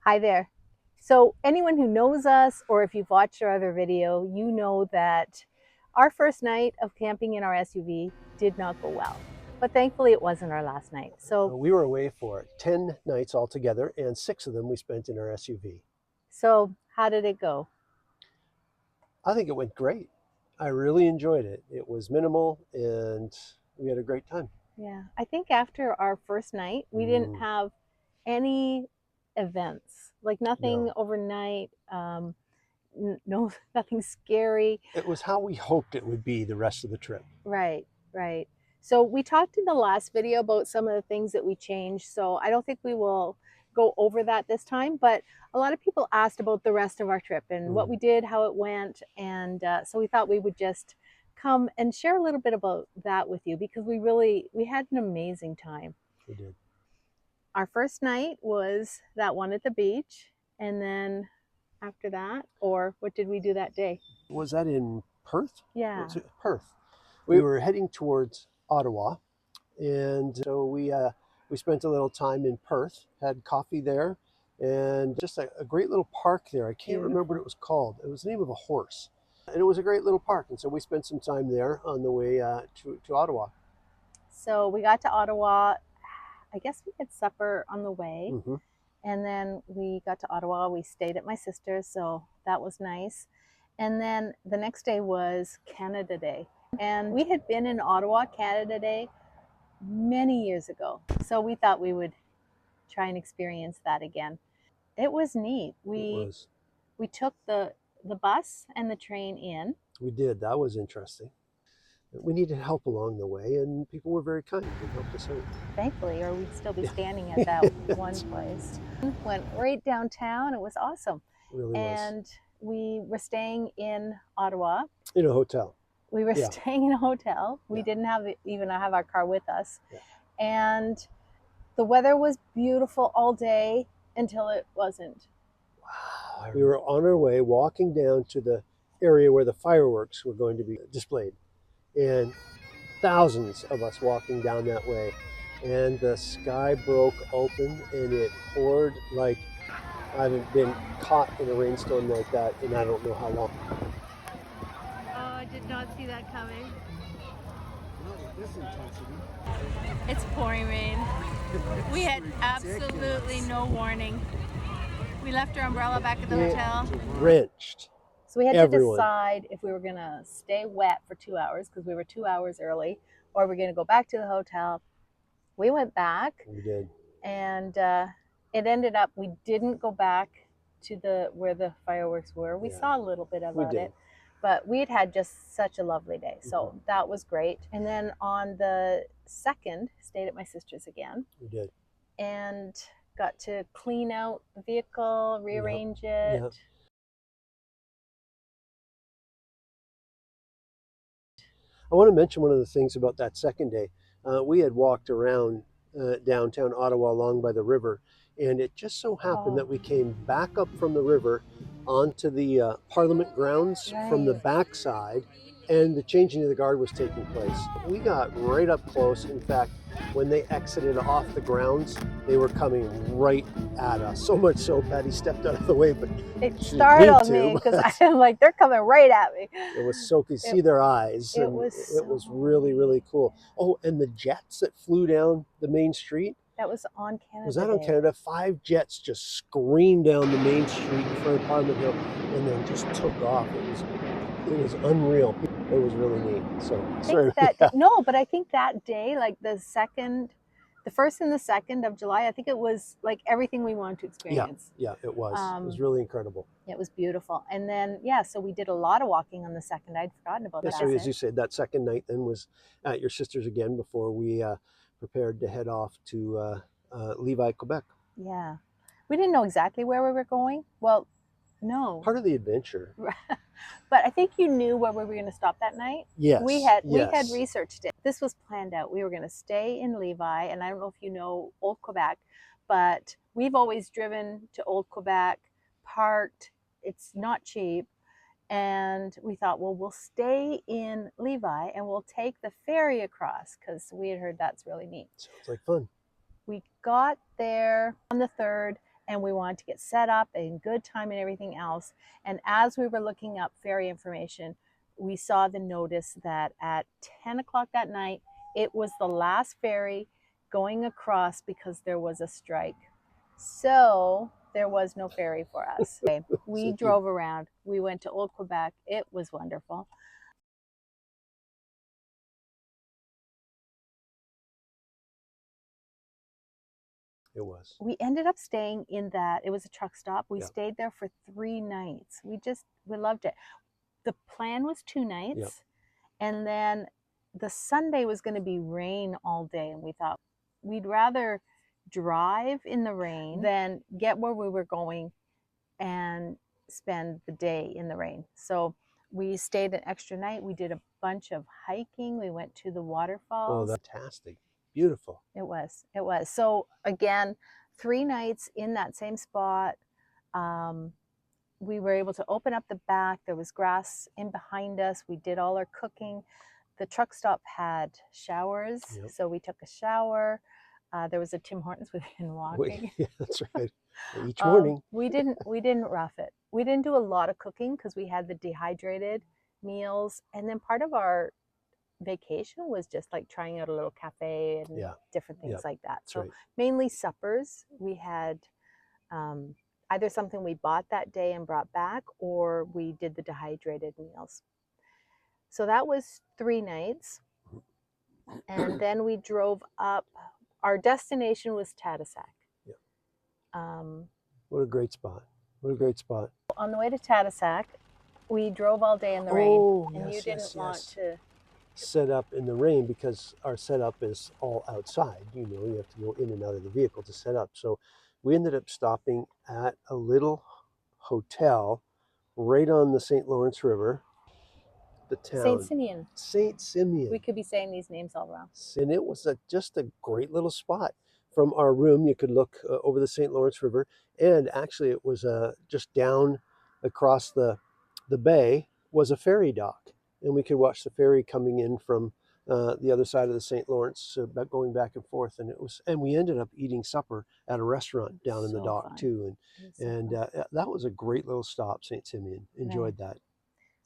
Hi there. So anyone who knows us, or if you've watched our other video, you know that our first night of camping in our SUV did not go well. But thankfully it wasn't our last night. We were away for 10 nights altogether, and 6 of them we spent in our SUV. So how did it go? I think it went great. I really enjoyed it. It was minimal, and we had a great time. Yeah, I think after our first night, we didn't have any events, like nothing No, overnight, no, nothing scary. it was how we hoped it would be the rest of the trip. Right, right. So we talked in the last video about some of the things that we changed. So I don't think we will go over that this time, but a lot of people asked about the rest of our trip and what we did, how it went. And so we thought we would just come and share a little bit about that with you because we had an amazing time. We did. Our first night was that one at the beach. And then after that, or what did we do that day? Was that in Perth? Yeah. Perth. We were heading towards Ottawa, and so we spent a little time in Perth, had coffee there, and just a great little park there. I can't remember what it was called. It was the name of a horse, and it was a great little park. And so we spent some time there on the way to Ottawa. So we got to Ottawa. I guess we had supper on the way. Mm-hmm. And then we got to Ottawa. We stayed at my sister's, so that was nice. And then the next day was Canada Day. And we had been in Ottawa, Canada Day, many years ago. So we thought we would try and experience that again. It was neat. We took the bus and the train in. We did. That was interesting. We needed help along the way, and people were very kind and helped us out. Thankfully, or we'd still be standing at that one place. Went right downtown. It was awesome. It really and was. We were staying in Ottawa. In a hotel. We were staying in a hotel. We didn't even have our car with us. Yeah. And the weather was beautiful all day until it wasn't. Wow. We were on our way walking down to the area where the fireworks were going to be displayed. And thousands of us walking down that way. And the sky broke open and it poured like I haven't been caught in a rainstorm like that in I don't know how long. Oh, I did not see that coming. Not at this intensity. It's pouring rain. We had absolutely no warning. We left our umbrella back at the hotel. Drenched. So we had to decide if we were going to stay wet for 2 hours because we were 2 hours early, or we're going to go back to the hotel. We went back. We did. And it ended up, we didn't go back to where the fireworks were. We saw a little bit of it, but we had just such a lovely day. So that was great. And then on the 2nd, stayed at my sister's again. We did. And got to clean out the vehicle, rearrange it. Yep. I want to mention one of the things about that second day. We had walked around downtown Ottawa along by the river, and it just so happened that we came back up from the river onto the Parliament grounds from the backside, and the changing of the guard was taking place. We got right up close. In fact, when they exited off the grounds, they were coming right at us. So much so, Patty stepped out of the way, but it startled me because I'm like, they're coming right at me. It was so, you could see their eyes. It was really, really cool. Oh, and the jets that flew down the main street. That was on Canada. Was that on Canada? 5 jets just screamed down the main street in front of Parliament Hill and then just took off. It was unreal. It was really neat. So sorry. No, but I think that day, like the 1st and the 2nd of July, I think it was like everything we wanted to experience. Yeah, it was. It was really incredible. It was beautiful. And then, so we did a lot of walking on the 2nd. I'd forgotten about that. So as you said, that second night then was at your sister's again before we prepared to head off to Levi, Quebec. Yeah. We didn't know exactly where we were going. Well, no. Part of the adventure. But I think you knew where we were going to stop that night. Yes. We had researched it. This was planned out. We were going to stay in Levi, and I don't know if you know Old Quebec, but we've always driven to Old Quebec, parked. It's not cheap. And we thought, well, we'll stay in Levi and we'll take the ferry across because we had heard that's really neat. Sounds like fun. We got there on the 3rd, and we wanted to get set up in good time and everything else. And as we were looking up ferry information, we saw the notice that at 10 o'clock that night, it was the last ferry going across because there was a strike. So there was no ferry for us. We drove around. We went to Old Quebec. It was wonderful. It was. We ended up staying in that. It was a truck stop. We Yeah. stayed there for 3 nights. We loved it. The plan was 2 nights. Yeah. And then the Sunday was going to be rain all day. And we thought we'd rather drive in the rain than get where we were going and spend the day in the rain. So we stayed an extra night. We did a bunch of hiking. We went to the waterfalls. Oh, that's fantastic. Beautiful. It was. It was. So again, 3 nights in that same spot. We were able to open up the back. There was grass in behind us. We did all our cooking. The truck stop had showers, Yep. so we took a shower. There was a Tim Hortons within walking. Yeah, that's right. Each morning. We didn't rough it. We didn't do a lot of cooking because we had the dehydrated meals, and then part of our vacation was just like trying out a little cafe and different things like that. That's so right. Mainly suppers. We had either something we bought that day and brought back, or we did the dehydrated meals. So that was 3 nights. And then we drove up. Our destination was Tadoussac. Yeah. What a great spot. What a great spot. On the way to Tadoussac, we drove all day in the rain. And you didn't want to set up in the rain because our setup is all outside. You know, you have to go in and out of the vehicle to set up. So we ended up stopping at a little hotel right on the St. Lawrence River. The town. St. Simeon. St. Simeon. We could be saying these names all wrong. And it was just a great little spot. From our room, you could look over the St. Lawrence River, and actually it was just down across the bay was a ferry dock, and we could watch the ferry coming in from the other side of the St. Lawrence, going back and forth. And we ended up eating supper at a restaurant down in the dock too, and that was a great little stop, St. Simeon. Enjoyed that.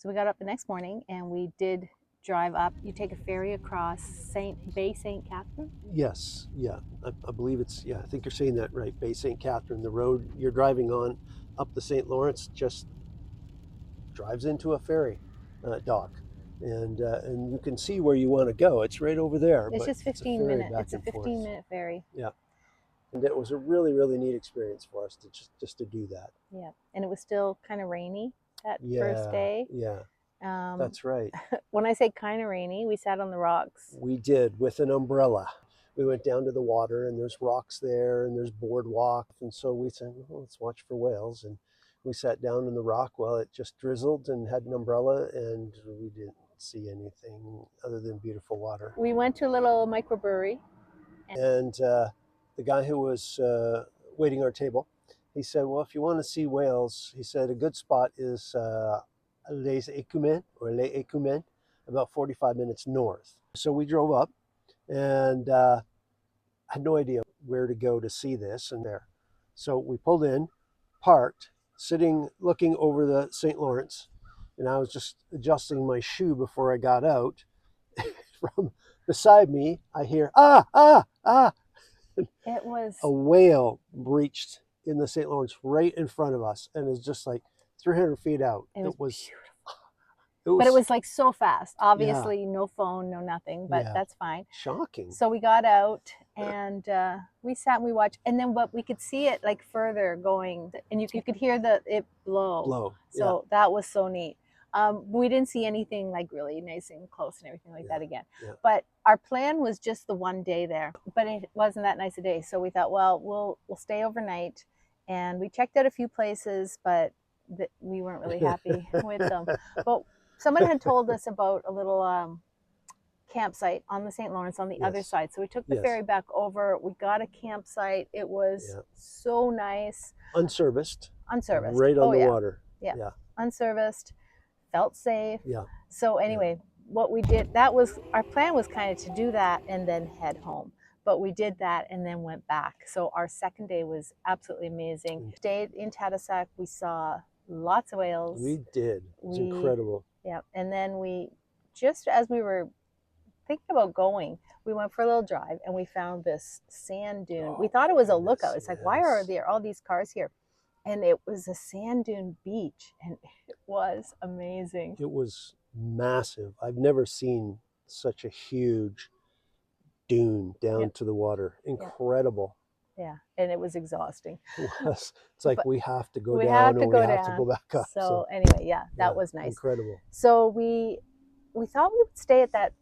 So we got up the next morning and we did drive up. You take a ferry across Bay St. Catherine? Yes, yeah. I believe it's, I think you're saying that right. Bay St. Catherine. The road you're driving on up the St. Lawrence just drives into a ferry dock. And you can see where you want to go. It's right over there. It's just 15 minutes. It's a 15-minute ferry. Yeah. And it was a really, really neat experience for us to just to do that. Yeah. And it was still kind of rainy that first day. Yeah. That's right. When I say kind of rainy, we sat on the rocks. We did, with an umbrella. We went down to the water, and there's rocks there, and there's boardwalk. And so we said, well, let's watch for whales. And we sat down in the rock while it just drizzled and had an umbrella, and we didn't see anything other than beautiful water. We went to a little microbrewery. And the guy who was waiting our table, he said, well, if you want to see whales, he said, a good spot is Les Écumens, about 45 minutes north. So we drove up and had no idea where to go to see this and there. So we pulled in, parked, sitting, looking over the St. Lawrence, and I was just adjusting my shoe before I got out. From beside me, I hear, ah, ah, ah. It was a whale breached in the St. Lawrence right in front of us, and it's just like 300 feet out. It was beautiful. But it was like so fast. Obviously, no phone, no nothing, but that's fine. Shocking. So we got out and we sat and we watched, and then we could see it like further going, and you could hear it blow. So that was so neat. We didn't see anything like really nice and close and everything like that again. But our plan was just the one day there, but it wasn't that nice a day. So we thought, well, we'll stay overnight, and we checked out a few places, but we weren't really happy with them. But someone had told us about a little campsite on the St. Lawrence on the other side. So we took the ferry back over. We got a campsite. It was so nice. Unserviced. Right on the water. Yeah. Unserviced. Felt safe. So anyway, what we did, our plan was kind of to do that and then head home. But we did that and then went back. So our second day was absolutely amazing. Stayed in Tadoussac. We saw lots of whales. We did. It was incredible. Yeah. And then we, just as we were thinking about going, we went for a little drive and we found this sand dune. We thought it was a lookout. It's like, why are there all these cars here? And it was a sand dune beach, and it was amazing. It was massive. I've never seen such a huge dune down to the water. Incredible. Yeah, and it was exhausting. It was. It's like, we have to go we down have to or go we down. have to go back up. So anyway, yeah, that was nice. Incredible. So we thought we would stay at that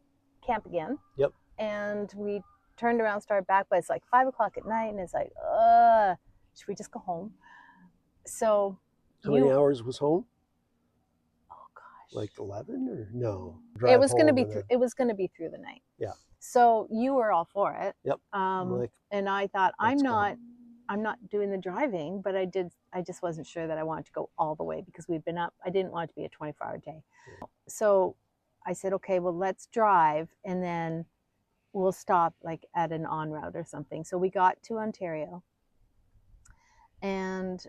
camp again. Yep. And we turned around, started back, but it's like 5 o'clock at night, and it's like, should we just go home? So how many hours was home? Oh gosh, like 11 or no? It was going to be it was going to be through the night. Yeah. So you were all for it. Yep. And I thought, I'm not doing the driving, but I just wasn't sure that I wanted to go all the way because we'd been up. I didn't want it to be a 24-hour day. Yeah. So I said, okay, well, let's drive and then we'll stop like at an en route or something. So we got to Ontario and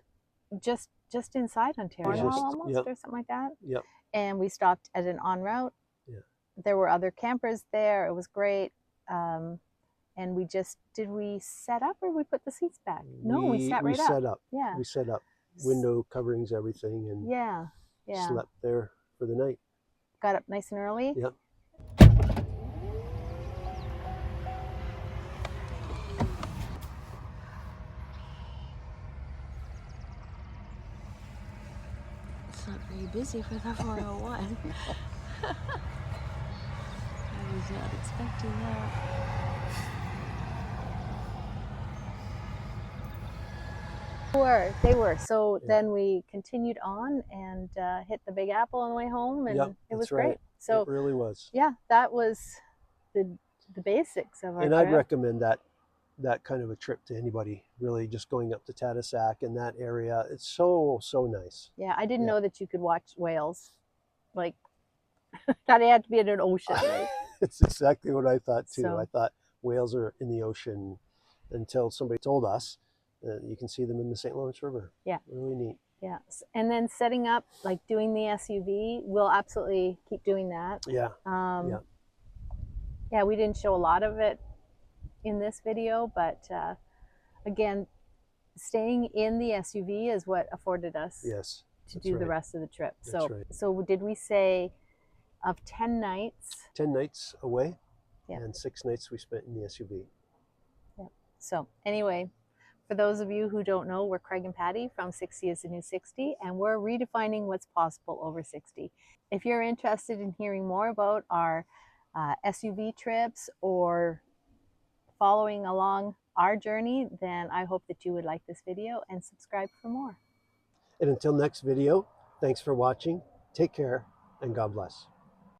just inside Ontario almost, or something like that. Yep. And we stopped at an en route. Yeah. There were other campers there. It was great. And we set up or we put the seats back? No, we sat right up. We set up. Yeah. We set up. Window coverings, everything, and slept there for the night. Got up nice and early. Yep. It's not very busy for the 401. I was not expecting that. They were. So then we continued on and hit the Big Apple on the way home, and it was great. So it really was. Yeah, that was the basics of our and trip. I'd recommend that kind of a trip to anybody, really, just going up to Tadoussac in that area. It's so nice. Yeah, I didn't know that you could watch whales. Like, that had to be in an ocean, right? It's exactly what I thought too. I thought whales are in the ocean until somebody told us that you can see them in the St. Lawrence River. Yeah. Really neat. Yeah. And then setting up, like doing the SUV, we'll absolutely keep doing that. Yeah. Yeah, we didn't show a lot of it in this video, but again, staying in the SUV is what afforded us to do the rest of the trip. So did we say of 10 nights? 10 nights away, and 6 nights we spent in the SUV. Yeah. So anyway, for those of you who don't know, we're Craig and Patty from 60 is the New 60, and we're redefining what's possible over 60. If you're interested in hearing more about our SUV trips or following along our journey, then I hope that you would like this video and subscribe for more. And until next video, thanks for watching. Take care and God bless.